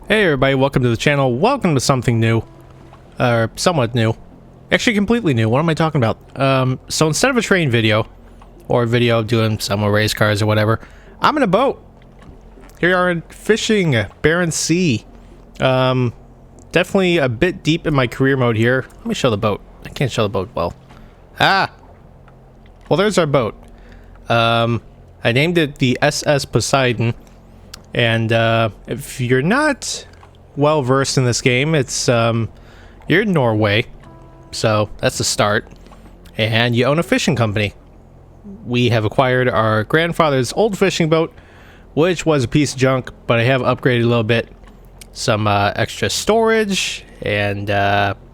Hey everybody, welcome to the channel. Welcome to something new. Or somewhat new. Actually completely new. What am I talking about? So instead of a train video, or a video of doing some race cars or whatever, I'm in a boat. Here we are fishing Barents Sea. Definitely a bit deep in my career mode here. Let me show the boat. I can't show the boat well. Ah! Well, there's our boat. I named it the SS Poseidon. And if you're not well versed in this game, it's you're in Norway, so that's the start, and you own a fishing company. We have acquired our grandfather's old fishing boat, which was a piece of junk, but I have upgraded a little bit. Some extra storage and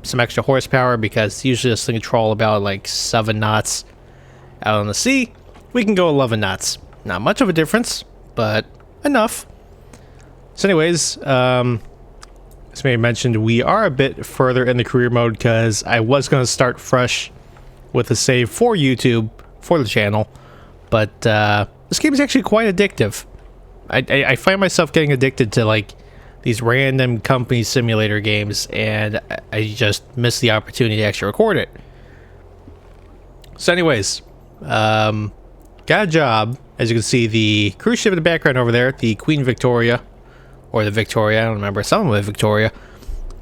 some extra horsepower, because usually this thing can troll about like 7 knots out on the sea. We can go 11 knots. Not much of a difference, but enough. So anyways, as May mentioned, we are a bit further in the career mode because I was going to start fresh with a save for YouTube, for the channel, but this game is actually quite addictive. I find myself getting addicted to like these random company simulator games, and I just miss the opportunity to actually record it. So anyways, got a job. As you can see, the cruise ship in the background over there, the Queen Victoria, or the Victoria, I don't remember, something with Victoria.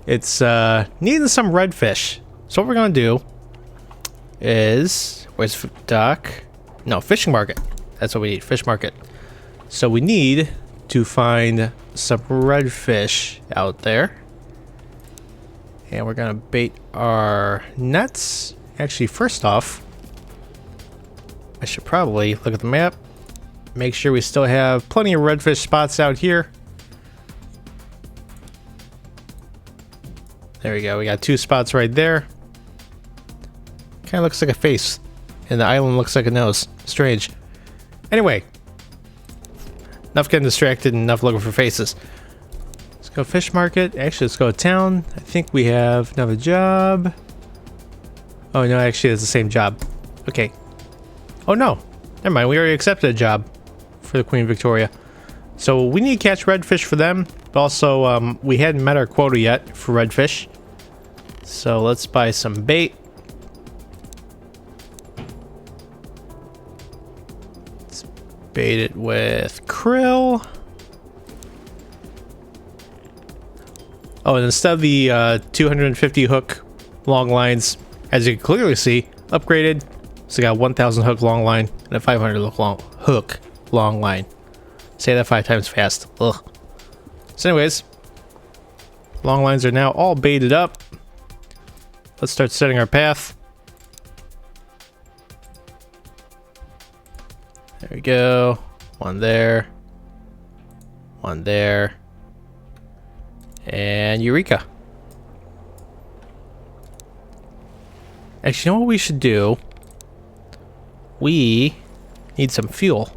It's needing some redfish. So what we're gonna do is, where's dock? No, fishing market. That's what we need, fish market. So we need to find some redfish out there. And we're gonna bait our nets. Actually, first off, I should probably look at the map. Make sure we still have plenty of redfish spots out here. There we go. We got 2 spots right there. Kind of looks like a face, and the island looks like a nose. Strange. Anyway, enough getting distracted and enough looking for faces. Let's go fish market. Actually, let's go to town. I think we have another job. Oh no, actually, it's the same job. Okay. Oh no, never mind. We already accepted a job for the Queen Victoria. So we need to catch redfish for them. But also, we hadn't met our quota yet for redfish. So let's buy some bait. Let's bait it with krill. Oh, and instead of the 250 hook long lines, as you can clearly see, upgraded. So got 1,000 hook long line and a 500 hook long line. Say that 5 times fast. Ugh. So anyways, long lines are now all baited up. Let's start setting our path. There we go. One there. One there. And Eureka. Actually, you know what we should do? We need some fuel.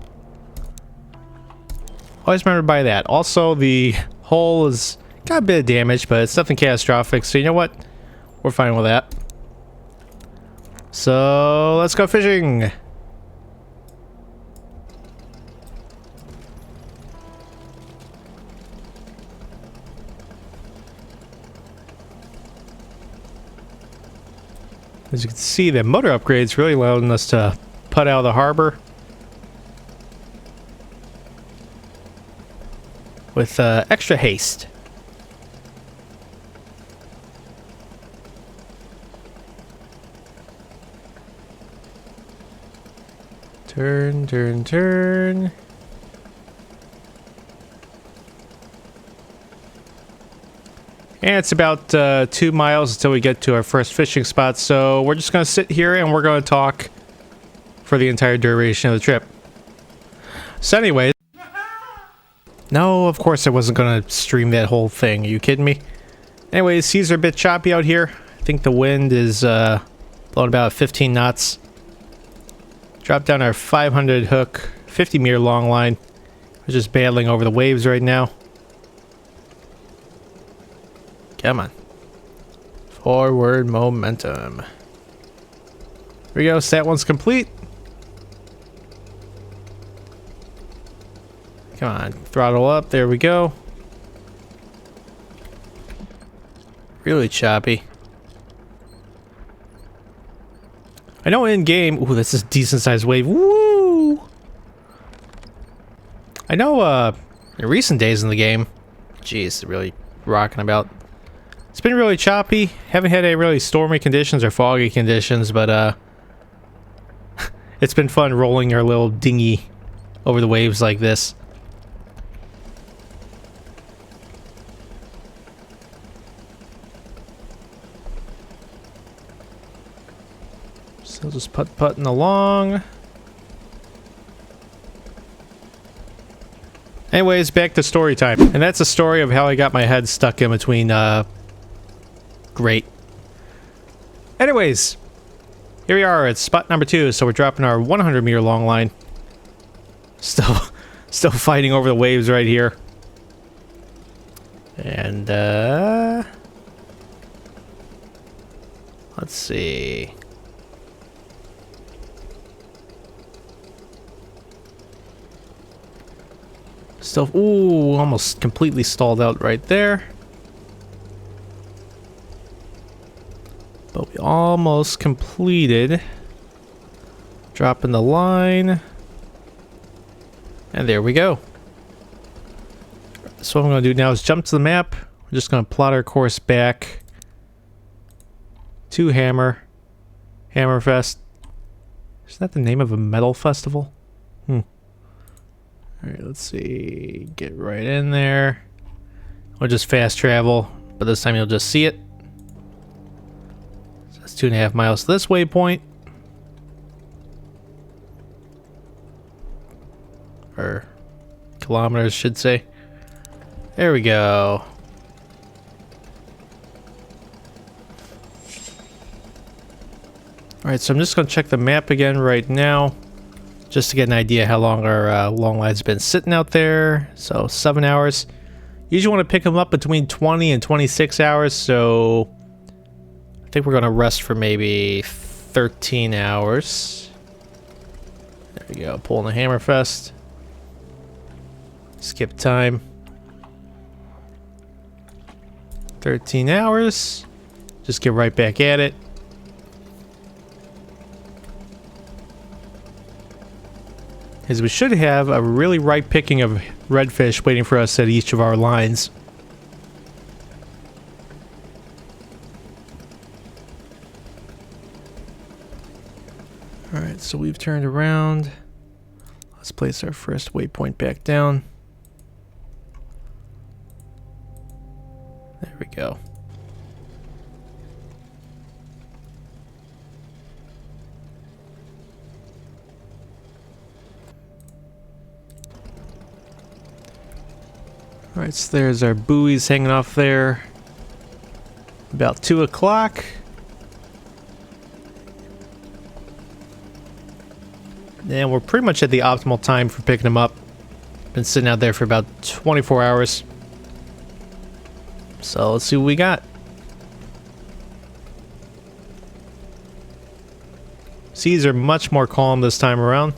Always remember to buy that. Also, the hull has got a bit of damage, but it's nothing catastrophic. So you know what? We're fine with that. So let's go fishing. As you can see, the motor upgrades really allowing us to put out of the harbor with extra haste. Turn, turn, turn. And it's about 2 miles until we get to our first fishing spot, so we're just going to sit here and we're going to talk for the entire duration of the trip. So anyways, no, of course I wasn't going to stream that whole thing. Are you kidding me? Anyways, seas are a bit choppy out here. I think the wind is blowing about 15 knots. Drop down our 500 hook, 50 meter long line. We're just battling over the waves right now. Come on. Forward momentum. Here we go. So that one's complete. Come on, throttle up. There we go. Really choppy. I know in game. Ooh, that's a decent sized wave. Woo! I know in recent days in the game, jeez, really rocking about. It's been really choppy. Haven't had any really stormy conditions or foggy conditions, but it's been fun rolling our little dinghy over the waves like this. So just putt-putting along. Anyways, back to story time. And that's a story of how I got my head stuck in between, great. Anyways, here we are at spot number 2, so we're dropping our 100-meter long line. Still fighting over the waves right here. And, let's see. Still, ooh, almost completely stalled out right there. But we almost completed dropping the line. And there we go. So what I'm going to do now is jump to the map. We're just going to plot our course back to Hammerfest. Is that the name of a metal festival? Alright, let's see. Get right in there. We'll just fast travel, but this time you'll just see it. So that's 2.5 miles to this waypoint. Or kilometers, should say. There we go. Alright, so I'm just going to check the map again right now, just to get an idea how long our long line's been sitting out there. So 7 hours. Usually want to pick them up between 20 and 26 hours, so I think we're going to rest for maybe 13 hours. There we go, pulling the Hammerfest. Skip time. 13 hours. Just get right back at it. Is we should have a really ripe picking of redfish waiting for us at each of our lines. Alright, so we've turned around. Let's place our first waypoint back down. There we go. Alright, so there's our buoys hanging off there. About 2 o'clock. And we're pretty much at the optimal time for picking them up. Been sitting out there for about 24 hours. So let's see what we got. Seas are much more calm this time around.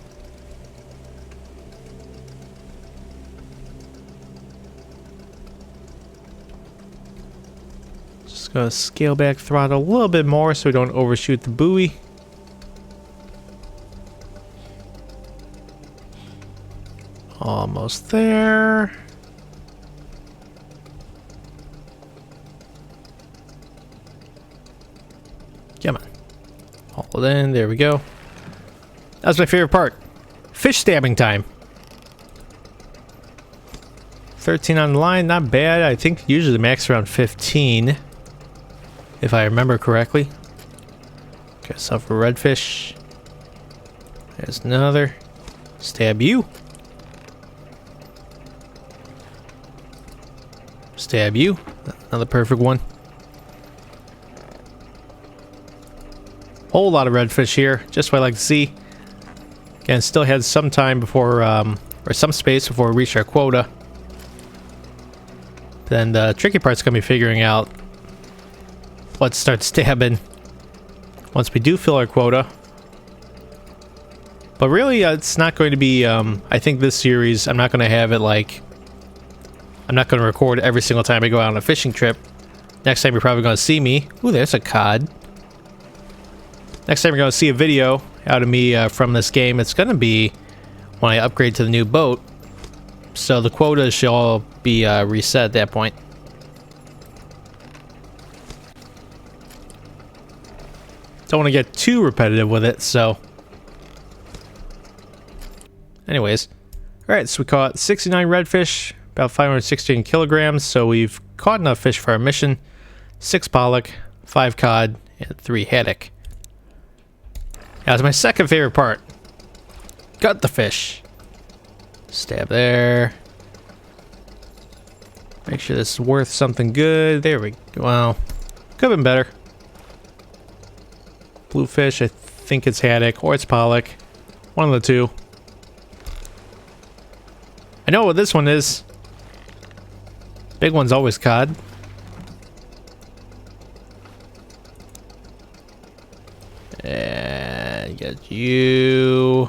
Just gonna scale back throttle a little bit more so we don't overshoot the buoy. Almost there. Come on. Hold it in. There we go. That's my favorite part. Fish stabbing time. 13 on the line. Not bad. I think usually the max around 15. If I remember correctly. Got yourself a redfish. There's another. Stab you. Stab you. Another perfect one. Whole lot of redfish here. Just what I like to see. Again, still had some time before, or some space before we reach our quota. Then the tricky part's gonna be figuring out what to start stabbing once we do fill our quota. But really, it's not going to be, I think this series, I'm not going to have it like, I'm not going to record every single time I go out on a fishing trip. Next time you're probably going to see me. Ooh, there's a cod. Next time you're going to see a video out of me from this game, it's going to be when I upgrade to the new boat. So the quotas should all be reset at that point. Don't want to get too repetitive with it, so... Anyways. Alright, so we caught 69 redfish, about 516 kilograms, so we've caught enough fish for our mission. 6 pollock, 5 cod, and 3 haddock. That was my second favorite part. Gut the fish. Stab there. Make sure this is worth something good. There we go. Wow. Could have been better. Bluefish, I think it's haddock or it's pollock. One of the two. I know what this one is. Big one's always cod. And get you.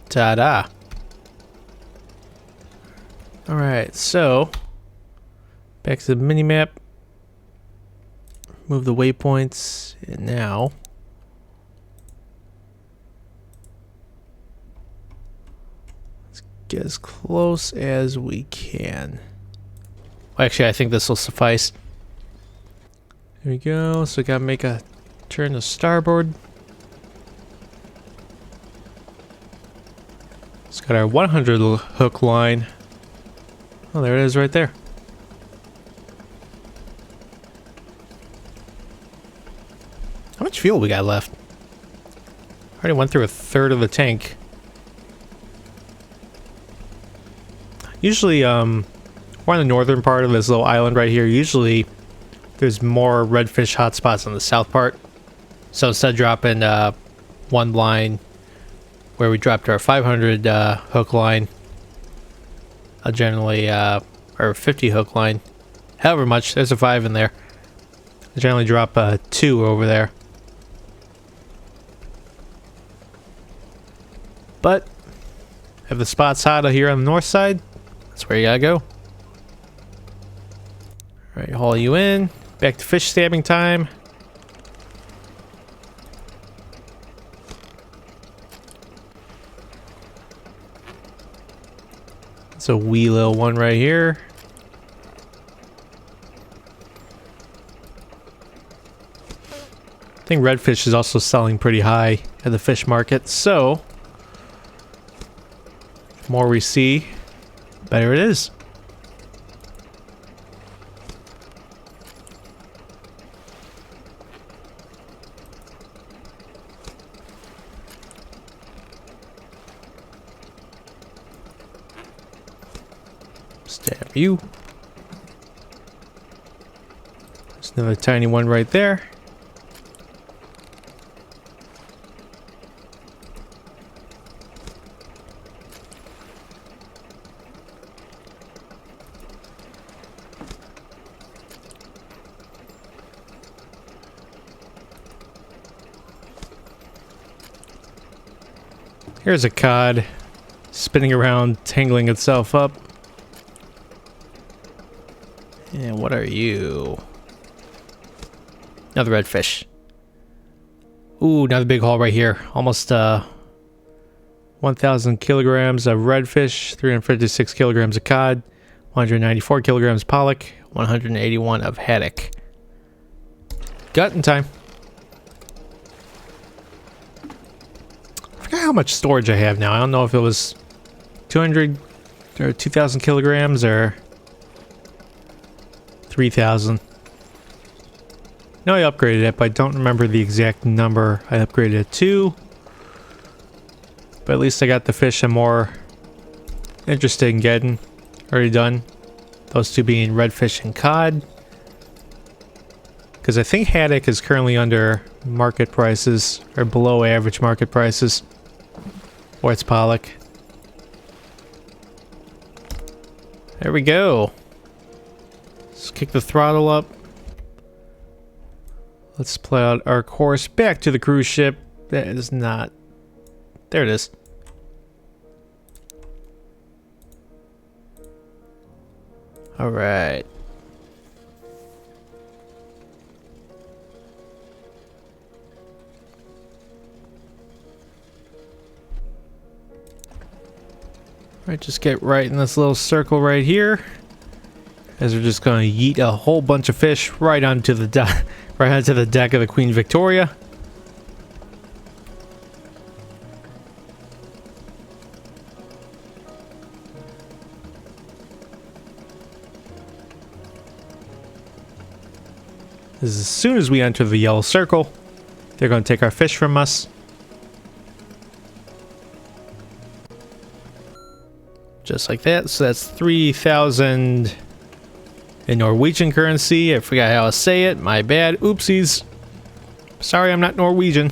Ta-da. Alright, so back to the mini-map. Move the waypoints, and now let's get as close as we can. Well, actually, I think this will suffice. There we go. So we gotta make a turn to starboard. It's got our 100 hook line. Oh, there it is right there. How much fuel we got left? Already went through a third of the tank. Usually, we're on the northern part of this little island right here. Usually, there's more redfish hotspots on the south part. So instead of dropping one line where we dropped our 500 hook line, I'll generally, or 50 hook line, however much, there's a 5 in there. I generally drop 2 over there. But if the spot's hot here on the north side, that's where you gotta go. Alright, haul you in. Back to fish stabbing time. It's a wee little one right here. I think redfish is also selling pretty high at the fish market, so the more we see, the better it is. Stab you. There's another tiny one right there. Here's a cod spinning around, tangling itself up. And what are you? Another redfish. Ooh, another big haul right here. Almost 1,000 kilograms of redfish, 356 kilograms of cod, 194 kilograms pollock, 181 of haddock. Gutting time. I forgot how much storage I have now. I don't know if it was 200 or 2,000 kilograms or 3,000. No, I upgraded it, but I don't remember the exact number I upgraded it to. But at least I got the fish I'm more interested in getting already done. Those two being redfish and cod. Because I think haddock is currently under market prices, or below average market prices. Or it's pollock. There we go. Let's kick the throttle up. Let's play out our course back to the cruise ship. That is not... There it is. All right. Alright, just get right in this little circle right here. As we're just going to yeet a whole bunch of fish right onto the right onto the deck of the Queen Victoria. As soon as we enter the yellow circle, they're going to take our fish from us. Just like that. So that's 3,000 in Norwegian currency. I forgot how to say it. My bad. Oopsies. Sorry, I'm not Norwegian.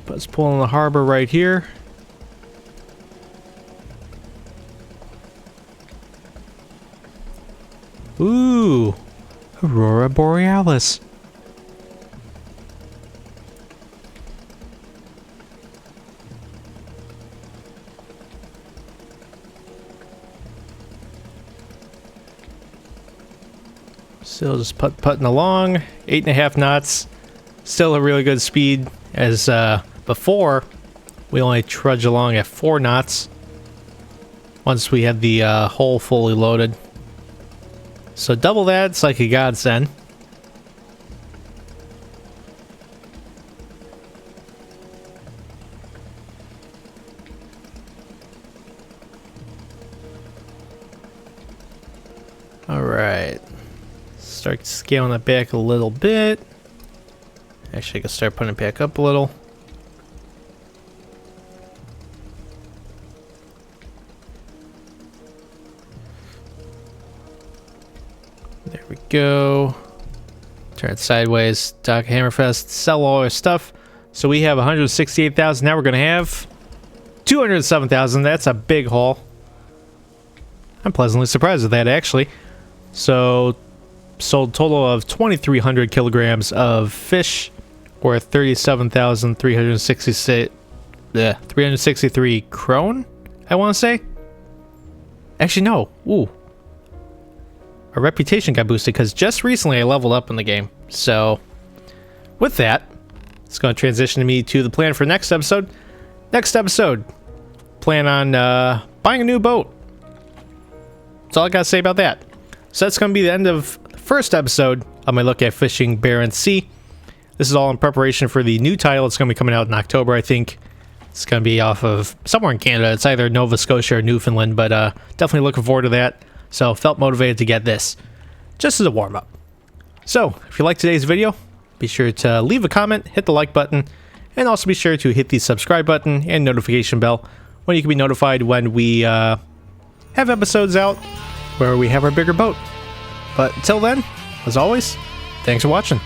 But let's pull in the harbor right here. Ooh. Aurora Borealis. Still just putting along, 8.5 knots. Still a really good speed, as before we only trudge along at 4 knots once we had the hull fully loaded. So double that, it's like a godsend. All right. Start scaling it back a little bit. Actually, I can start putting it back up a little. There we go. Turn it sideways. Dock Hammerfest. Sell all our stuff. So we have 168,000. Now we're going to have 207,000. That's a big haul. I'm pleasantly surprised with that, actually. So sold total of 2,300 kilograms of fish, or 363 krone, I want to say. Actually, no. Ooh. Our reputation got boosted because just recently I leveled up in the game. So with that, it's going to transition me to the plan for next episode. Next episode, plan on buying a new boat. That's all I got to say about that. So that's going to be the end of the first episode of my look at fishing Barents Sea. This is all in preparation for the new title. It's going to be coming out in October, I think. It's going to be off of somewhere in Canada. It's either Nova Scotia or Newfoundland, but definitely looking forward to that. So felt motivated to get this just as a warm-up. So if you liked today's video, be sure to leave a comment, hit the like button, and also be sure to hit the subscribe button and notification bell when you can be notified when we have episodes out where we have our bigger boat. But until then, as always, thanks for watching.